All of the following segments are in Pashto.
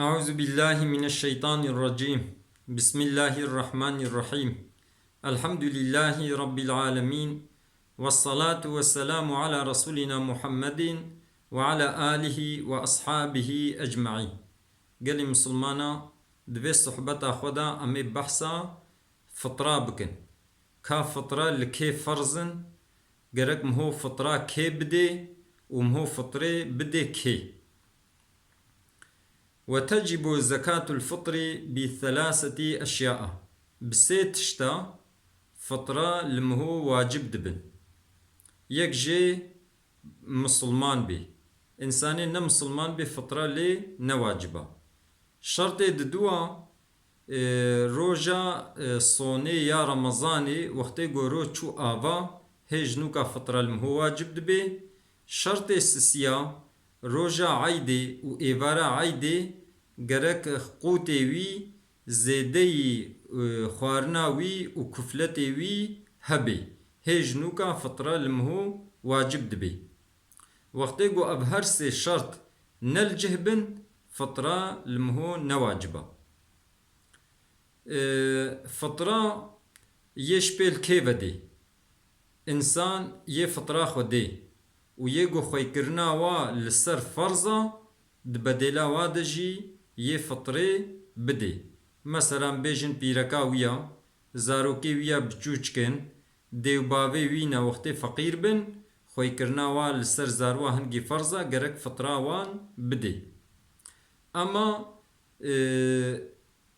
أعوذ بالله من الشيطان الرجيم. بسم الله الرحمن الرحيم. الحمد لله رب العالمين، والصلاة والسلام على رسولنا محمد وعلى آله وأصحابه أجمعين. قال مسلمانا دبي صحبة خدا أمي بحثا فطرة بكن كا فطرة لكي فرزن قرق مهو فطرة كي بدي ومهو فطرة بدي كي. وتجب زكاة الفطر بثلاثة أشياء بسيت شتا فطرة لمهو واجب دبن. يكجي مسلمان بي إنساني نمسلمان بي فطرة لي نواجبة. شرط ددوا روجا صوني يا رمضاني وقتي قورو چو آوا هجنوكا فطرة لمهو واجب دبي. شرط السسيا روجا عيدي و إيوارا عيدي گرک قوتي وي زيدي خوارنا وي و كفلتي وي هبي هجنوكا فطرة لمهو واجب دبي. وقتي قو أبهر سي شرط نلجهبن فطرة لمهو نواجبة. فطرة يشبه كيفا دي إنسان يه فطرة خودي و يقو خوي كرنا وا لسر فرضا دبدلا وادجي يه فطرة بدي. مثلا بيجن بيركا ويا زاروكي ويا بچوچكن ديو باوي وينا وقت فقير بن خوي كرنا وا لسر زاروا هنگي فرضا گرك فطرة وان بدي. اما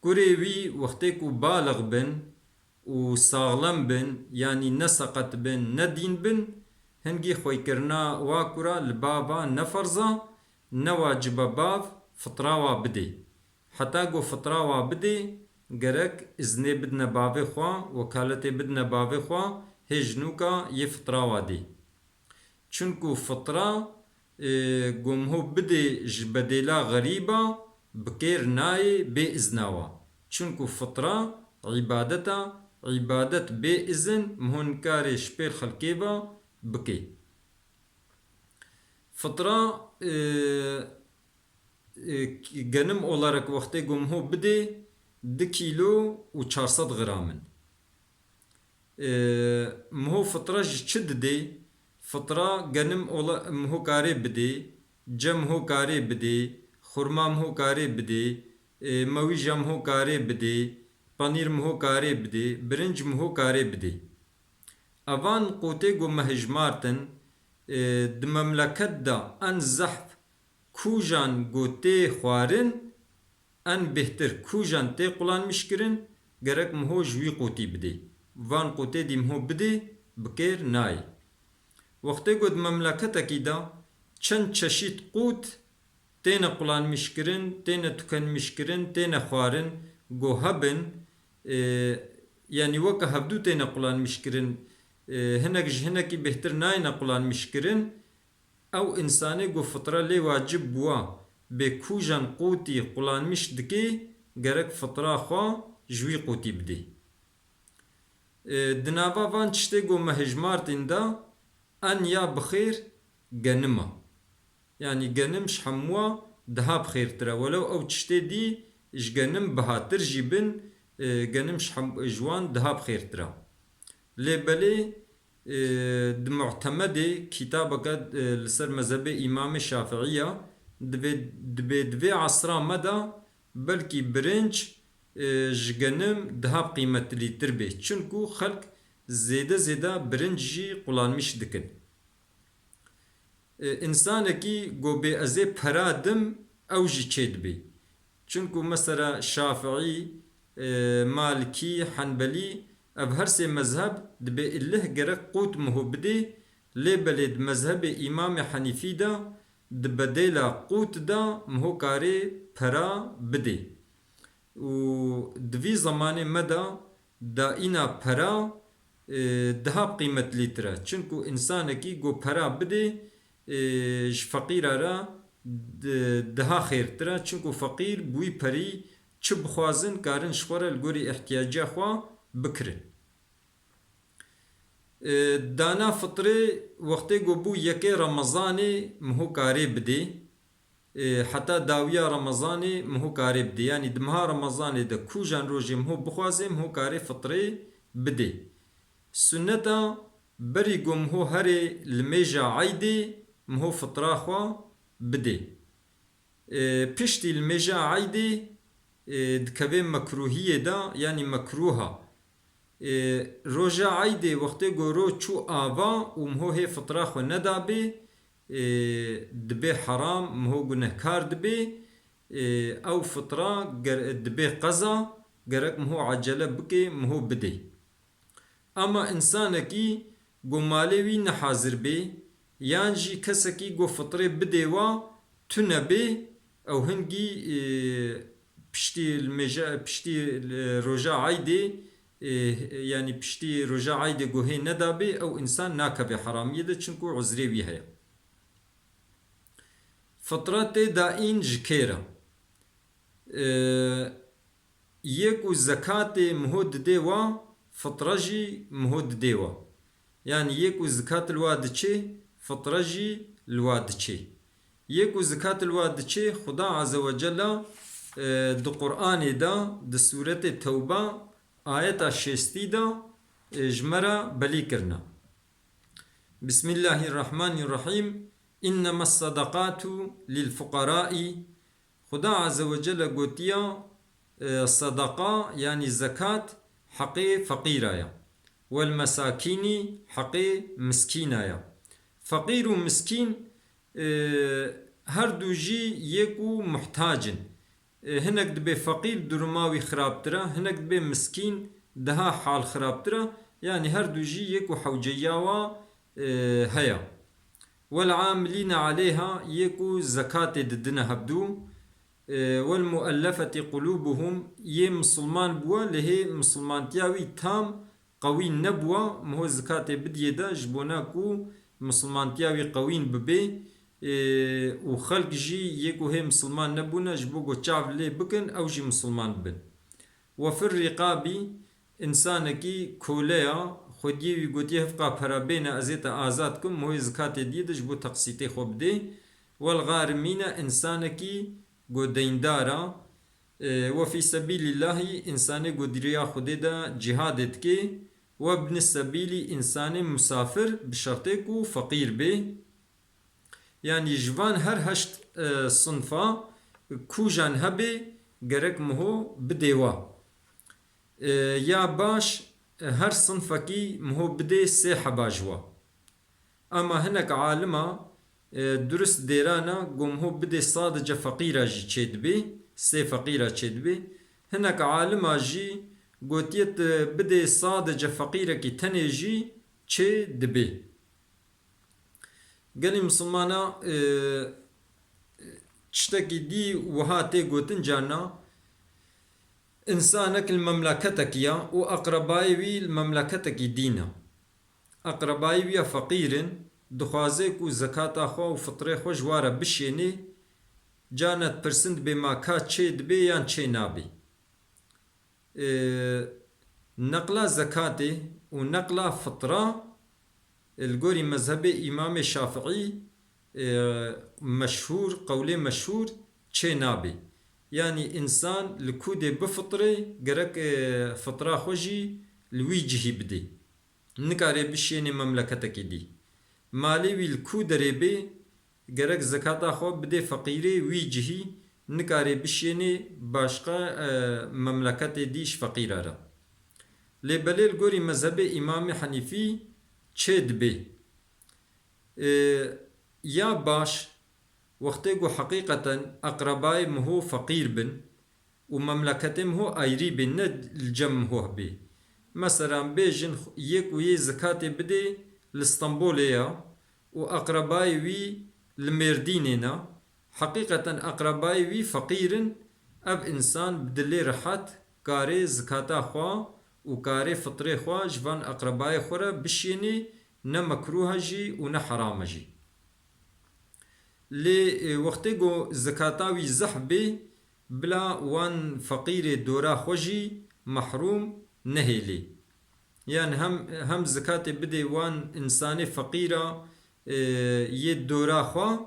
كوري وي وقت كو بالغ بن و ساغلم بن يعني نسقت بن ندين بن هنگي خوي كرنا وا كورا لبابا نفرزا نواجب باف فطرة وا بدي. حتى قو فطرة وا بدي گرك ازني بدنا باوي خوا وكالتي بدنا باوي خوا هجنوكا يه فطرة وا دي. چونكو فطرة قومهو بدي جبدلا غريبة بكير ناي بي ازناوا. چونكو فطرة عبادتا عبادت بي ازن مهون كاري شبير خلقيبا بكي. فطرة گنم olarak وقتی گمهو بده 2 kilo و 400 gramın. مهو فطرة چد ده فطرة گنم مهو کاری بده جم مهو کاری بده خورما مهو کاری بده موی جم مهو کاری بده پنیر مهو کاری بده برنج مهو کاری بده. اوان قوته گو مهجمارتن د مملکت دا ان زحف کوجان گوته خوارن ان بهتر کوجان تی قلان مشکرن گرک مهو جوی قوتی بده وان قوته دی مهو بده بکر نای. وقتی گود مملکت اکی دا چند چشید قوت تین قلان مشکرن تین تکن مشکرن تین خوارن گو هبن yani وکه هبدو تین قلان مشکرن هنکی بهتر نای نقلان مشکرن او انسانی گو فطره لی واجب بوا به کوجان قوتی قلان مش دکی گرک فطره خوا جوی قوتی بده. دنابا وان چشته گو مهجمارتین دا ان یا بخیر گنما yani گنم شحموا دها بخیر ترا ولو او چشته دی اش گنم بهاتر جیبن گنم شحم جوان دها بخیر ترا. لبلي معتمد كتابك لسر مذهب إمام الشافعية دبي عصرا مدى بلكي برنج جنم دهاب قيمة لتر به چونكو خلق زيدا برنجي قلان مش دكن. إنسانكي گو بي ازي پرادم او جي چيد بي چونكو مثلا شافعي مالكي حنبلي اب هر سه مذهب دبي الله گرک قوت مهو بده لبلد مذهب امام حنیفی دا دبدلا قوت دا مهو کاری پرا بده و دوی زمان مدا دا اینا پرا دها قیمت لیتره چونکو انسانکی گو پرا بده فقیر را دها خیر تره چونکو فقیر بوی پری چه بخوازن کارن شخوره لگوری احتیاجه خواه بکرن. دانا فطره وقتی گو بو یکی رمضانی مهو کاری بده حتا داویا رمضانی مهو کاری بده یعنی دمها رمضانی ده کوجان روژی مهو بخوازه مهو کاری فطری بده سنتا بری گم هو هری لمیجا عیدی مهو فطرا خوا بده پشتی لمیجا عیدی دکوه مکروهیه دا یعنی مکروها روژا عیدی وقتی گورو چو آوا و مهو هی فطرا خوا ندابه دبي حرام مهو گنهكار دبي او فطرة دبي قضا گرك مهو عجلة بكي مهو بدي اما انسانكي گو مالوي نحاضر بي يانجي كسكي گو فطرة بدي وا تنبي او هنگي پشتي المجا پشتي رجا عيدي يعني پشتي رجا عيدي گو هي ندابي او انسان ناكبي حرام يده چنكو عذري بي هيا فطرت دائن جکیرا یک و زکات مهود دیوا فطرجی مهود دیوا یعنی یک و زکات الواد چه فطرجی الواد چه یک و زکات الواد چه خدا عز و جل د قرآن دا د سورة توبه آیت شستی دا جمرا بلی کرنا بسم الله الرحمن الرحیم إنما الصدقات للفقراء خدا عز وجل قوتيا صدقة يعني زكاة حقي فقيرايا والمساكين حقي مسكينايا فقير ومسكين هردو جي يكو محتاجن هناك دبي فقير درماوي خرابترا هناك دبي مسكين دها حال خرابترا يعني هردو جي يكو حوجياوا هيا والعاملين عليها يكو زكاة ددنا هبدو والمؤلفة قلوبهم يه مسلمان بوا لهي مسلمان تياوي تام قوي نبوا مهو زكاة بديه دا جبوناكو مسلمان تياوي قوين ببي وخلق جي يكو هي مسلمان نبونا جبوكو تشعب لي بكن او جي مسلمان بن وفي الرقاب انسانكي كوليا خودی گویی هفقا پرابین ازیت آزاد کم موی زکات دیدش بو تقسیط خوب دی والغارمین انسان کی گو دیندارا و فی سبیل الله انسان گو دریا خودی دا جهادت کی و ابن السبیل انسان مسافر بشرطه کو فقیر بی یعنی جوان هر هشت صنفا کوجان هبی گرک مهو بدیوا یا باش هر صنفكي مهو بدي سيحة باجوا اما هناك عالمة درست ديرانا قوم هو بدي صادجة فقيرة جي تشيد بي سي فقيرة تشيد بي هناك عالمة جي قوتيت بدي صادجة فقيرة كي تني جي تشيد بي قالي مسلمانا تشتكي دي وهاتي قوتن جانا إنسانك المملكتك يا وأقربائي المملكتك دينا أقربائي فقير دخوازيك وزكاة أخوة وفطري خو جوارة بشيني جانت برسند بما كات شيد بي يان شي نابي نقلا زكاة ونقلا فطرة القوري مذهبي إمام الشافعي مشهور قولي مشهور شي نابي يعني إنسان لكودي بفطري قرك فطرة خوجي لويجهي بدي نكاري بشيني مملكتك دي مالي وي الكودري بي قرك زكاة خو بدي فقيري ويجهي نكاري بشيني باشقا مملكت ديش فقيرة را لبليل قوري مذهب إمام حنيفي چد بي يا باش وقتی گو حقیقتا اقربای مهو فقیر بن و مملکت مهو ایری بن ند الجم مهو بی مثلا بیجن یک و یه زکات بده لاسطنبولیا و اقربای وی المردیننا حقیقتا اقربای وی فقیرن اب انسان بدلی رحت کاری زکاتا خوا و کاری فطری خوا جوان اقربای خورا بشینی نه مکروه جی و نه حرام جی لي وقتی گو زکاتاوی زحبی بلا وان فقیر دورا خوشی محروم نهیلی يعني هم زكاة بدي وان إنساني فقيرة يد دورا خوا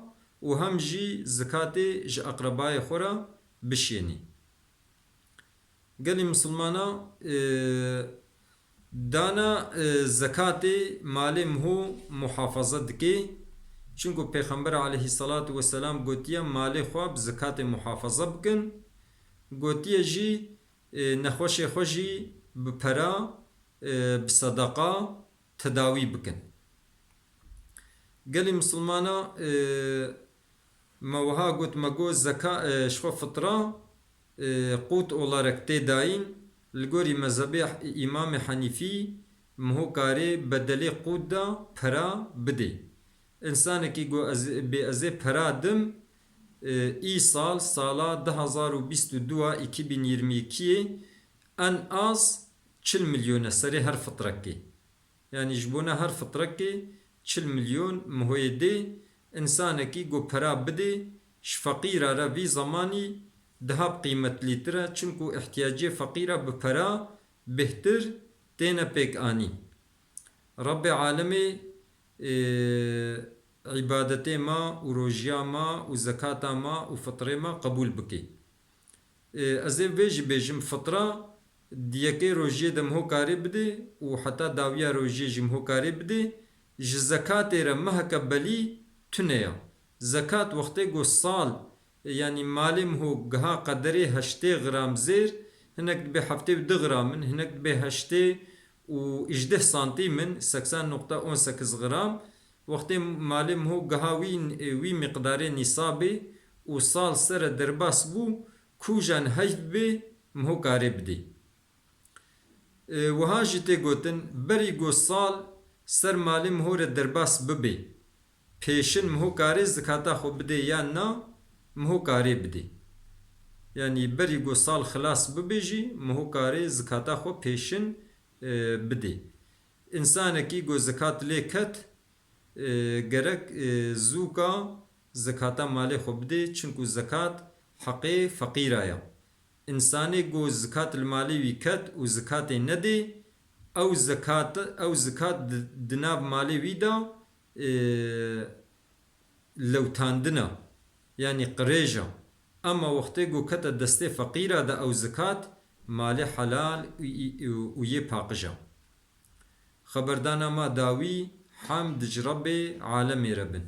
و هم جی زکاتی ج اقربای خورا بشینی. گلی مسلمانا دانا زکاتی مالی مهو محافظه دکی چونکو پیغمبر علیه الصلاة والسلام گوتیا مالی خواب زکات محافظه بکن گوتیا جی نخوش خوشی بپرا بصدقه تداوی بکن. گلی مسلمانا موها گوت مگو زکا شخو فطره قوت olarak تداین لگوری مذهبی امام حنیفی مهو کاری بدلی قوت دا پرا بده. انسان کی گو به از پرا دم ای سالا 2022 ان از 40 میلیون سری هر فطره کی yani jbuna her fıtrak ki 40 milyon muhoyede insan ki go para bide fakira ra vi zamani daha kıymetli tere çünkü ihtiyacı fakira be para behter tene pek ani. Rabbi alemi ibadete ma u rojiya ma u zakata ma u fıtre ma kabul bike. Az ev bejim fıtra دیگه روزی دم هو کاری بده و حتی داویا روزی جم هو کاری بده ج زکات را محکبلی تنیا زکات وقتی گو سال یعنی مالم هو گها قدری 8 غرام زیر هنک به 7 غرام هنک به 8 و 18 سانتی من 80.18 غرام وقتی مالم هو گها وی مقدار نصابی و سال سر درباس بو کوجان هیف به مهو کاری بده. وها جیته گوتن بری گو سال سر مالی مهور درباس ببی پیشن مهو کاری زکاتا خو بده یا نا مهو کاری بده یعنی بری گو سال خلاص ببی جی مهو کاری زکاتا خو پیشن بده انسان کی گو زکات لیکت گرک زوکا زکاتا مالی خو بده چونکو زکات حقی فقیر آیا انسانی گو زکات المالی ویکت و زکات ندی او زکات دناب مالی ویدا لوتاندنا یعنی قریجا اما وقتی گو کت دست فقیره دا او زکات مالی حلال و یه پاقجا. خبردانا ما داوی حمد جرب عالم ربن.